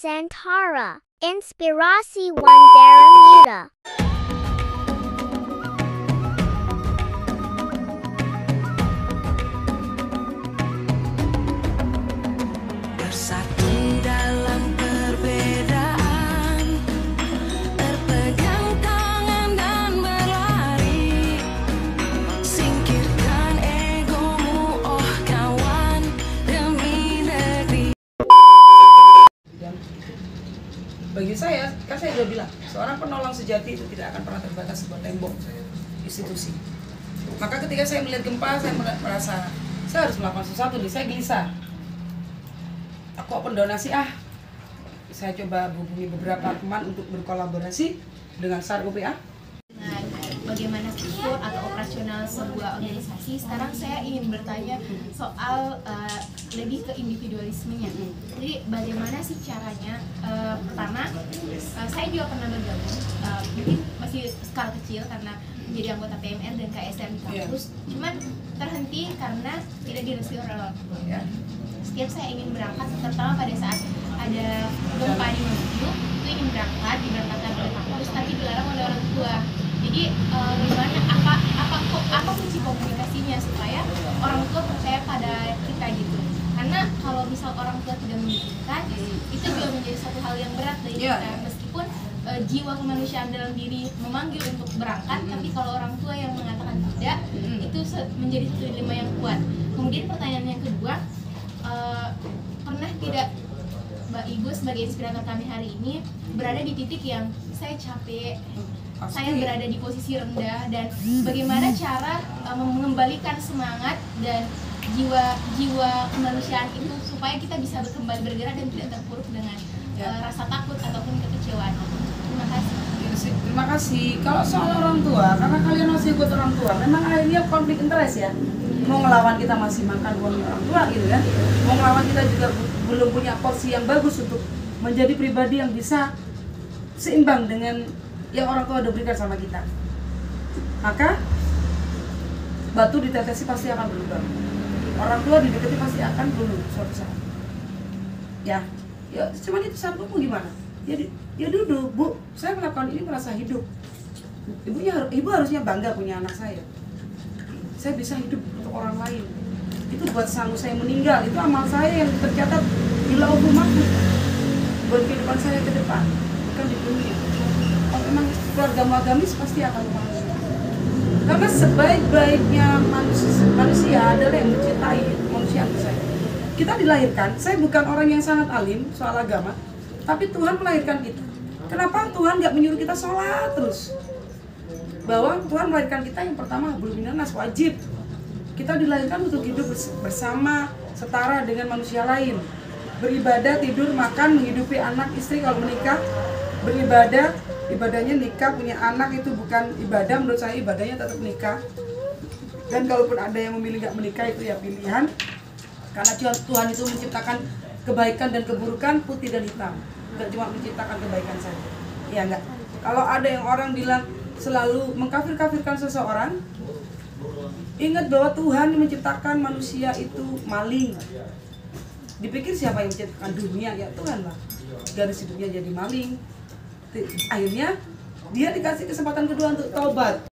Nusantara, Inspirasi Wandara Muda. Bersatu dalam perbedaan, berpegang tangan dan berlari. Singkirkan egomu, oh kawan, demi negeri. Bagi saya, kan saya sudah bilang, seorang penolong sejati itu tidak akan pernah terbatas sebuah tembok institusi. Maka ketika saya melihat gempa, saya merasa saya harus melakukan sesuatu nih, saya gelisah. Aku open donasi saya coba hubungi beberapa teman untuk berkolaborasi dengan SAR UPA. Dengan bagaimana struktur atau operasional sebuah organisasi, sekarang saya ingin bertanya soal lebih ke individualismenya. Jadi bagaimana sih caranya? Pertama, saya juga pernah bergabung, mungkin masih skala kecil karena menjadi anggota PMR dan KSR di kampus, cuman terhenti karena tidak direstui oleh orang tua. Setiap saya ingin berangkat, terutama pada saat ada gempa di Maluku, itu ingin diberangkatkan oleh kampus, tapi dilarang oleh orang tua. Jadi gimana, apa kunci komunikasinya supaya orang tua percaya pada kita gitu? Karena kalau misal orang tua tidak mengizinkan, itu juga menjadi satu hal yang berat bagi kita. Meskipun jiwa kemanusiaan dalam diri memanggil untuk berangkat, tapi kalau orang tua yang mengatakan tidak, itu menjadi satu dilema yang kuat. Kemudian pertanyaan yang kedua, pernah tidak Mbak Ibu sebagai inspirator kami hari ini berada di titik yang saya capek, saya berada di posisi rendah, dan bagaimana cara mengembalikan semangat dan jiwa kemanusiaan itu supaya kita bisa kembali bergerak dan tidak terpuruk dengan rasa takut ataupun kekecewaan. Terima kasih. Terima kasih. Kalau soal orang tua, karena kalian masih ikut orang tua, memang akhirnya konflik interest ya. Mau ngelawan kita masih makan uang orang tua gitu kan. Mau ngelawan kita juga belum punya porsi yang bagus untuk menjadi pribadi yang bisa seimbang dengan yang orang tua udah berikan sama kita. Maka batu ditetesi pasti akan berubah. Orang tua didekati pasti akan berubah suatu saat. Ya cuman itu saat mau gimana? Ya duduk, Bu, saya melakukan ini merasa hidup. Ibu harusnya bangga punya anak saya. Saya bisa hidup untuk orang lain. Itu buat sanggup saya meninggal, itu amal saya yang tercatat di lauhul mahfuz buat kehidupan saya ke depan, bukan di dunia. Kalau memang keluarga agamis pasti akan memahami. Karena sebaik-baiknya manusia adalah yang mencintai manusia saya. Kita dilahirkan, saya bukan orang yang sangat alim soal agama, tapi Tuhan melahirkan kita. Kenapa Tuhan nggak menyuruh kita sholat terus? Bahwa Tuhan melahirkan kita yang pertama belum minanas wajib. Kita dilahirkan untuk hidup bersama, setara dengan manusia lain. Beribadah, tidur, makan, menghidupi anak, istri kalau menikah. Beribadah, ibadahnya nikah, punya anak itu bukan ibadah, menurut saya ibadahnya tetap nikah. Dan kalaupun ada yang memilih nggak menikah itu ya pilihan. Karena Tuhan itu menciptakan kebaikan dan keburukan, putih dan hitam. Nggak cuma menciptakan kebaikan saja. Ya enggak. Kalau ada yang orang bilang selalu mengkafir-kafirkan seseorang, ingat bahwa Tuhan yang menciptakan manusia itu maling. Dipikir siapa yang menciptakan dunia? Ya Tuhan lah. Garis hidupnya jadi maling. Akhirnya dia dikasih kesempatan kedua untuk taubat.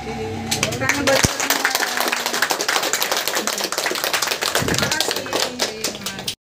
Tangan buat